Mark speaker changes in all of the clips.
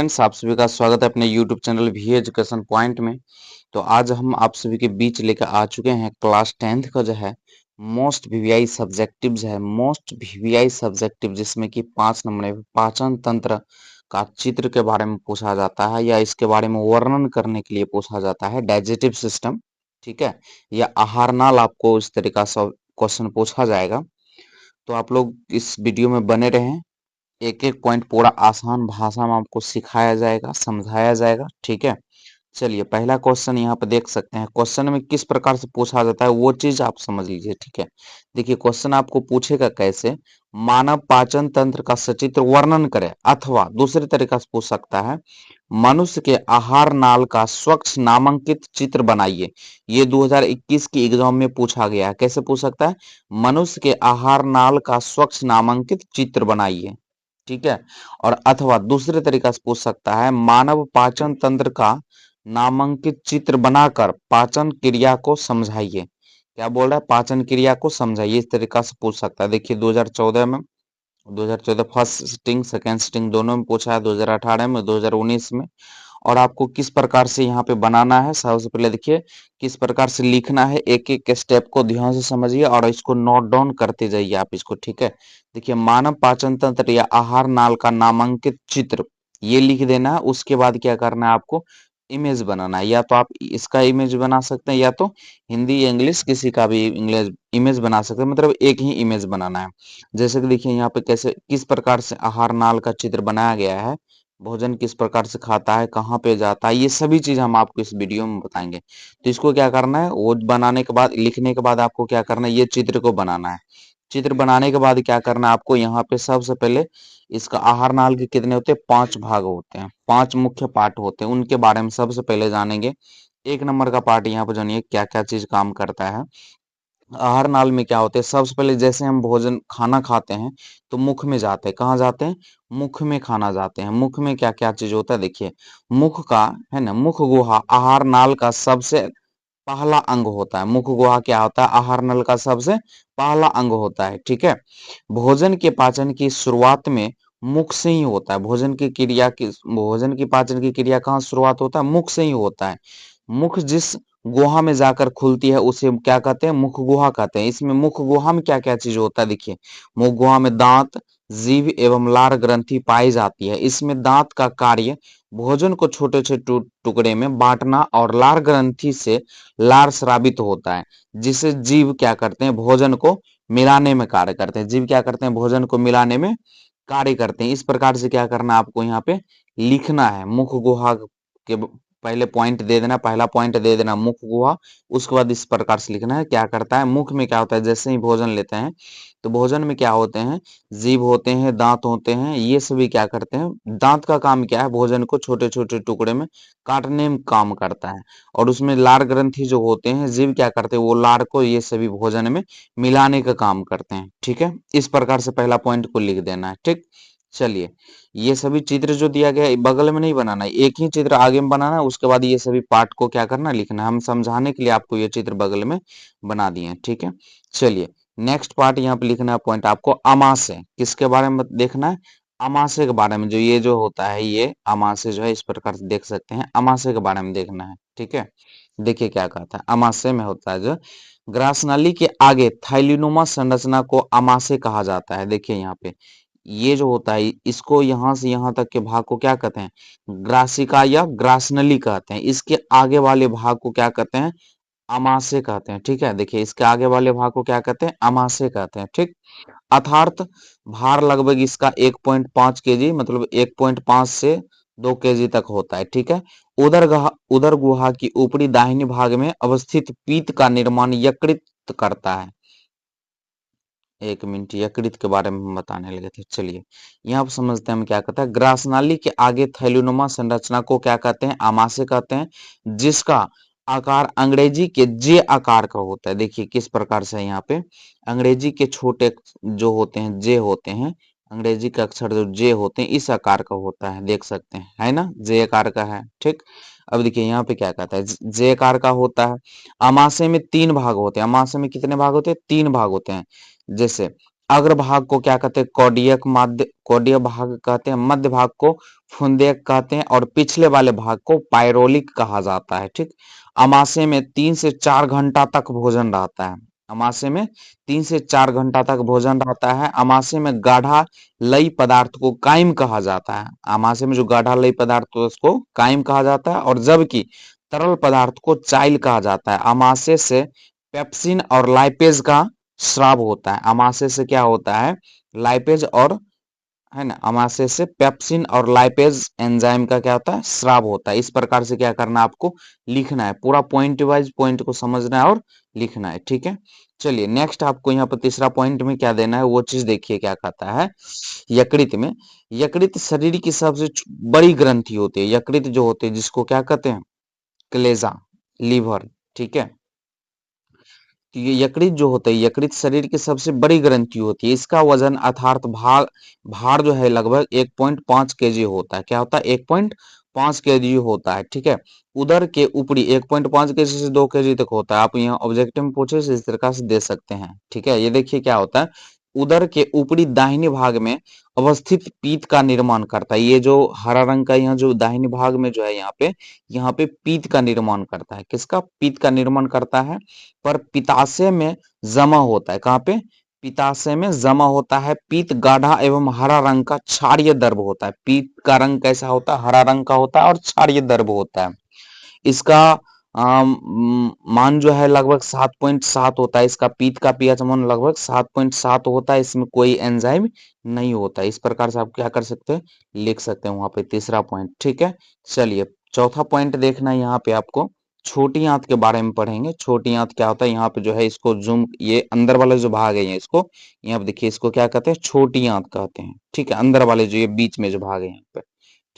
Speaker 1: Friends, आप सभी का स्वागत है अपने YouTube channel we education point में। तो आज हम आप सभी के बीच लेकर आ चुके हैं क्लास 10th का जो है मोस्ट वीवीआई सब्जेक्टिव्स है। मोस्ट वीवीआई सब्जेक्टिव जिसमें कि 5 नंबर में पाचन तंत्र का चित्र के बारे में पूछा जाता है या इसके बारे में वर्णन करने के लिए पूछा जाता है। डाइजेस्टिव सिस्टम, ठीक है, या आहार नाल, आपको इस तरीका से क्वेश्चन पूछा जाएगा। तो आप लोग इस वीडियो में बने रहें। एक एक पॉइंट पूरा आसान भाषा में आपको सिखाया जाएगा, समझाया जाएगा, ठीक है। चलिए, पहला क्वेश्चन यहाँ पे देख सकते हैं। क्वेश्चन में किस प्रकार से पूछा जाता है वो चीज आप समझ लीजिए, ठीक है। देखिए, क्वेश्चन आपको पूछेगा कैसे, मानव पाचन तंत्र का सचित्र वर्णन करें, अथवा दूसरे तरीका से पूछ सकता है मनुष्य के आहार नाल का स्वच्छ नामांकित चित्र बनाइए। ये 2021 की एग्जाम में पूछा गया है। कैसे पूछ सकता है, मनुष्य के आहार नाल का स्वच्छ नामांकित चित्र बनाइए, ठीक है। और अथवा दूसरे तरीका से पूछ सकता है मानव पाचन तंत्र का नामांकित चित्र बनाकर पाचन क्रिया को समझाइए। क्या बोल रहा है, पाचन क्रिया को समझाइए, इस तरीका से पूछ सकता है। देखिए 2014 फर्स्ट सिटिंग सेकेंड सिटिंग दोनों में पूछा है, 2018 में, 2019 में। और आपको किस प्रकार से यहाँ पे बनाना है, सबसे पहले देखिए किस प्रकार से लिखना है। एक एक स्टेप को ध्यान से समझिए और इसको नोट डाउन करते जाइए आप इसको, ठीक है। देखिए, मानव पाचन तंत्र या आहार नाल का नामांकित चित्र, ये लिख देना है। उसके बाद क्या करना है, आपको इमेज बनाना है। या तो आप इसका इमेज बना सकते हैं, या तो हिंदी या इंग्लिश किसी का भी इंग्लिश इमेज बना सकते हैं, मतलब एक ही इमेज बनाना है। जैसे कि देखिए यहाँ पे कैसे किस प्रकार से आहार नाल का चित्र बनाया गया है, भोजन किस प्रकार से खाता है, कहाँ पे जाता है, ये सभी चीज हम आपको इस वीडियो में बताएंगे। तो इसको क्या करना है, वो बनाने के बाद, लिखने के बाद आपको क्या करना है, ये चित्र को बनाना है। चित्र बनाने के बाद क्या करना है आपको, यहाँ पे सबसे पहले इसका आहार नाल के कितने होते हैं, 5 भाग होते हैं, 5 मुख्य पार्ट होते हैं। उनके बारे में सबसे पहले जानेंगे। 1 नंबर का पार्ट यहाँ पे जानिए क्या क्या चीज काम करता है। आहार नाल में क्या होते हैं, सबसे पहले जैसे हम भोजन खाना खाते हैं तो मुख में जाते हैं। कहाँ जाते हैं, मुख में खाना जाते हैं। मुख में क्या क्या चीज होता है, देखिए मुख का है ना, मुख गुहा आहार नाल का सबसे पहला अंग होता है। मुख गुहा क्या होता है, आहार नल का सबसे पहला अंग होता है, ठीक है। भोजन के पाचन की शुरुआत में मुख से ही होता है। भोजन की पाचन की क्रिया कहाँ शुरुआत होता है, मुख से ही होता है। मुख जिस गुहा में जाकर खुलती है उसे क्या कहते हैं, मुख गुहा कहते हैं। इसमें मुख गुहा में क्या क्या चीज होता है, देखिए मुख गुहा में दांत, जीभ एवं लार ग्रंथि पाई जाती है। इसमें दांत का कार्य भोजन को छोटे छोटे टुकड़े में बांटना और लार ग्रंथि से लार स्रावित होता है, जिसे जीव क्या करते हैं, भोजन को मिलाने में कार्य करते हैं। जीव क्या करते हैं, भोजन को मिलाने में कार्य करते हैं। इस प्रकार से क्या करना आपको यहाँ पे लिखना है। मुख गुहा के पहले पॉइंट दे देना, पहला पॉइंट दे देना मुख गुहा। उसके बाद इस प्रकार से लिखना है, क्या करता है, मुख में क्या होता है, जैसे ही भोजन लेते हैं तो भोजन में क्या होते हैं, जीभ होते हैं, दांत होते हैं। ये सभी क्या करते हैं, दांत का काम क्या है, भोजन को छोटे छोटे टुकड़े में काटने में काम करता है। और उसमें लार ग्रंथि जो होते हैं, जीभ क्या करते हैं, वो लार को ये सभी भोजन में मिलाने का काम करते हैं, ठीक है। इस प्रकार से पहला पॉइंट को लिख देना है, ठीक। चलिए, ये सभी चित्र जो दिया गया है बगल में नहीं बनाना है, एक ही चित्र आगे में बनाना है। उसके बाद ये सभी पार्ट को क्या करना है, लिखना है। हम समझाने के लिए आपको ये चित्र बगल में बना दिए हैं, ठीक है। चलिए, नेक्स्ट पार्ट यहाँ पे लिखना है पॉइंट आपको, अमाशय किसके बारे में देखना है, अमाशय के बारे में। जो ये जो होता है, ये अमाशय जो है इस प्रकार से देख सकते हैं, अमाशय के बारे में देखना है, ठीक है। देखिए क्या कहता है, अमाशय में होता है जो ग्रास नाली के आगे थैलीनुमा संरचना को अमाशय कहा जाता है। देखिए यहाँ पे ये जो होता है, इसको यहाँ से यहाँ तक के भाग को क्या कहते हैं, ग्रासिका या ग्रासनली कहते हैं। इसके आगे वाले भाग को क्या कहते हैं, अमाशय कहते हैं, ठीक है। देखिए इसके आगे वाले भाग को क्या कहते हैं, अमाशय कहते हैं, ठीक। अर्थात भार लगभग इसका 1.5 केजी, मतलब 1.5 से 2 केजी तक होता है, ठीक है। उदर गुहा की ऊपरी दाहिनी भाग में अवस्थित पीत का निर्माण यकृत करता है। 1 मिनट, यकृत के बारे में हम बताने लगे थे। चलिए, यहाँ पर समझते हैं हम क्या कहता है, ग्रासनाली के आगे थैलीनुमा संरचना को क्या कहते हैं, आमाशय कहते हैं, जिसका आकार अंग्रेजी के जे आकार का होता है। देखिए किस प्रकार से यहाँ पे अंग्रेजी के छोटे जो होते हैं, जे होते हैं, अंग्रेजी के अक्षर जो जे होते हैं इस आकार का होता है, देख सकते हैं, है ना, जे आकार का है, ठीक। अब देखिए यहाँ पे क्या कहता है, जे आकार का होता है। अमाशय में 3 भाग होते हैं। अमाशय में कितने भाग होते हैं, 3 भाग होते हैं। जैसे अग्रभाग को क्या कहते हैं, कौडियक माध्य कौडिय भाग कहते हैं, मध्य भाग को फुंदेक कहते हैं और पिछले वाले भाग को पायरोलिक कहा जाता है। ठीक, अमाशय में 3 से 4 घंटा तक भोजन रहता है। अमाशय में 3 से 4 घंटा तक भोजन रहता है। अमाशय में गाढ़ा लई पदार्थ को काइम कहा जाता है। अमाशय में जो गाढ़ा लई पदार्थ है उसको काइम कहा जाता है, और जबकि तरल पदार्थ को चाइल कहा जाता है। अमाशय से पेप्सिन और लाइपेज का स्राव होता है। अमाशय से क्या होता है, लाइपेज और, है ना, अमाशय से पेप्सिन और लाइपेज एंजाइम का क्या होता है, स्राव होता है। इस प्रकार से क्या करना है, आपको लिखना है, पूरा पॉइंट वाइज पॉइंट को समझना है और लिखना है। ठीक है, चलिए नेक्स्ट आपको यहाँ पर तीसरा पॉइंट में क्या देना है वो चीज देखिए। क्या कहता है, यकृत में, यकृत शरीर की सबसे बड़ी ग्रंथि होती है। यकृत जो होती है जिसको क्या कहते हैं, कलेजा, लीवर। ठीक है, तो ये यकृत जो होता है, यकृत शरीर की सबसे बड़ी ग्रंथि होती है। इसका वजन अर्थात भार भार जो है लगभग 1.5 केजी होता है। क्या होता है, 1.5 केजी होता है। ठीक है, उदर के ऊपरी 1.5 केजी से 2 केजी तक होता है। आप यहाँ ऑब्जेक्टिव में पूछे इस तरह से दे सकते हैं। ठीक है, ये देखिए क्या होता है, उदर के ऊपरी दाहिने भाग में अवस्थित पीत का निर्माण करता है। ये जो हरा रंग का यहाँ जो दाहिने भाग में जो है यहाँ पे पीत का निर्माण करता है। किसका, पीत का निर्माण करता है, पर पिताशय में जमा होता है। कहाँ पे, पिताशय में जमा होता है। पीत गाढ़ा एवं हरा रंग का क्षारीय द्रव होता है। पीत का रंग कैसा होता है, हरा रंग का होता है और क्षारीय द्रव होता है। इसका मान जो है लगभग 7.7 होता है। इसका पीत का पीएच मान लगभग 7.7 होता है। इसमें कोई एंजाइम नहीं होता है। इस प्रकार से आप क्या कर सकते हैं, लिख सकते हैं वहां पे तीसरा पॉइंट। ठीक है, चलिए चौथा पॉइंट देखना है, यहाँ पे आपको छोटी आंत के बारे में पढ़ेंगे। छोटी आंत क्या होता है, यहाँ पे जो है इसको जूम, ये अंदर वाला जो भाग है इसको, यहाँ पे देखिए इसको क्या कहते हैं, छोटी आंत कहते हैं। ठीक है, अंदर वाले जो ये बीच में जो भाग है यहाँ पे।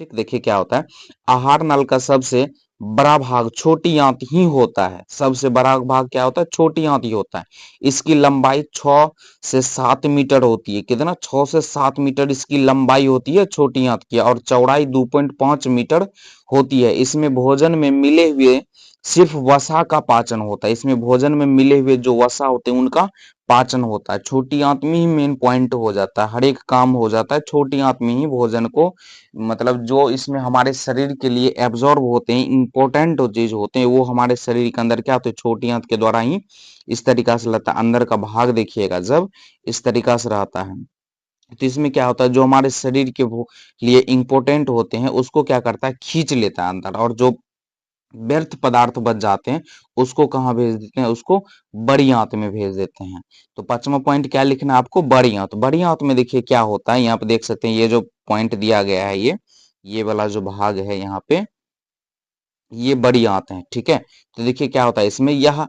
Speaker 1: ठीक, देखिए क्या होता है, आहार नल का सबसे बड़ा भाग छोटी आंत ही होता है। सबसे बड़ा भाग क्या होता है, छोटी आंत ही होता है। इसकी लंबाई 6 से 7 मीटर होती है। कितना, 6 से 7 मीटर इसकी लंबाई होती है छोटी आंत की, और चौड़ाई 2.5 मीटर होती है। इसमें भोजन में मिले हुए सिर्फ वसा का पाचन होता है। इसमें भोजन में मिले हुए जो वसा होते हैं उनका पाचन होता है। छोटी आंत में ही मेन पॉइंट हो जाता है, हर एक काम हो जाता है छोटी आंत में ही। भोजन को मतलब जो इसमें हमारे शरीर के लिए एब्जॉर्ब होते हैं, इंपॉर्टेंट चीज होते हैं, वो हमारे शरीर के अंदर क्या होते हैं, छोटी आंत के द्वारा ही इस तरीका से लगता है। अंदर का भाग देखिएगा जब इस तरीका से रहता है, तो इसमें क्या होता है, जो हमारे शरीर के लिए इंपॉर्टेंट होते हैं उसको क्या करता है, खींच लेता है अंदर, और जो व्यर्थ पदार्थ बच जाते हैं उसको कहाँ भेज देते हैं, उसको बड़ी आंत में भेज देते हैं। तो पांचवा पॉइंट क्या लिखना है आपको, बड़ी आंत। बड़ी आंत में देखिए क्या होता है, यहाँ पे देख सकते हैं ये जो पॉइंट दिया गया है, ये वाला जो भाग है यहाँ पे, ये बड़ी आंत है। ठीक है, तो देखिए क्या होता है इसमें, यह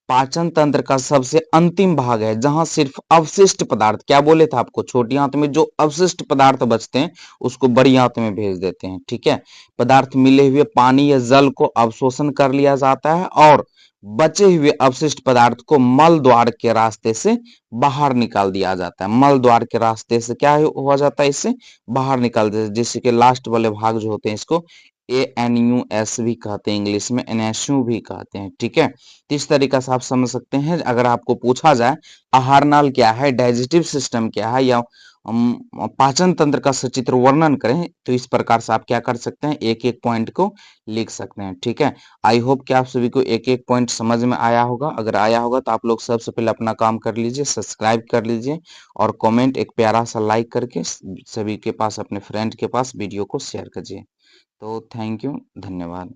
Speaker 1: पाचन तंत्र का सबसे अंतिम भाग है जहां सिर्फ अवशिष्ट पदार्थ, क्या बोले थे आपको, छोटी आंत में जो अवशिष्ट पदार्थ बचते हैं उसको बड़ी आंत में भेज देते हैं। ठीक है, पदार्थ मिले हुए पानी या जल को अवशोषण कर लिया जाता है, और बचे हुए अवशिष्ट पदार्थ को मल द्वार के रास्ते से बाहर निकाल दिया जाता है। मल द्वार के रास्ते से क्या हो जाता है, इससे बाहर निकाल देते हैं। जिससे कि लास्ट वाले भाग जो होते हैं इसको ANUS भी कहते हैं, इंग्लिश में NSU भी कहते हैं। ठीक है, तो इस तरीका से आप समझ सकते हैं। अगर आपको पूछा जाए आहार नाल क्या है, डाइजेस्टिव सिस्टम क्या है, या पाचन तंत्र का सचित्र वर्णन करें, तो इस प्रकार से आप क्या कर सकते हैं, एक एक पॉइंट को लिख सकते हैं। ठीक है, आई होप कि आप सभी को एक एक पॉइंट समझ में आया होगा। अगर आया होगा तो आप लोग सबसे पहले अपना काम कर लीजिए, सब्सक्राइब कर लीजिए, और कमेंट एक प्यारा सा लाइक करके सभी के पास, अपने फ्रेंड के पास वीडियो को शेयर कीजिए। तो थैंक यू, धन्यवाद।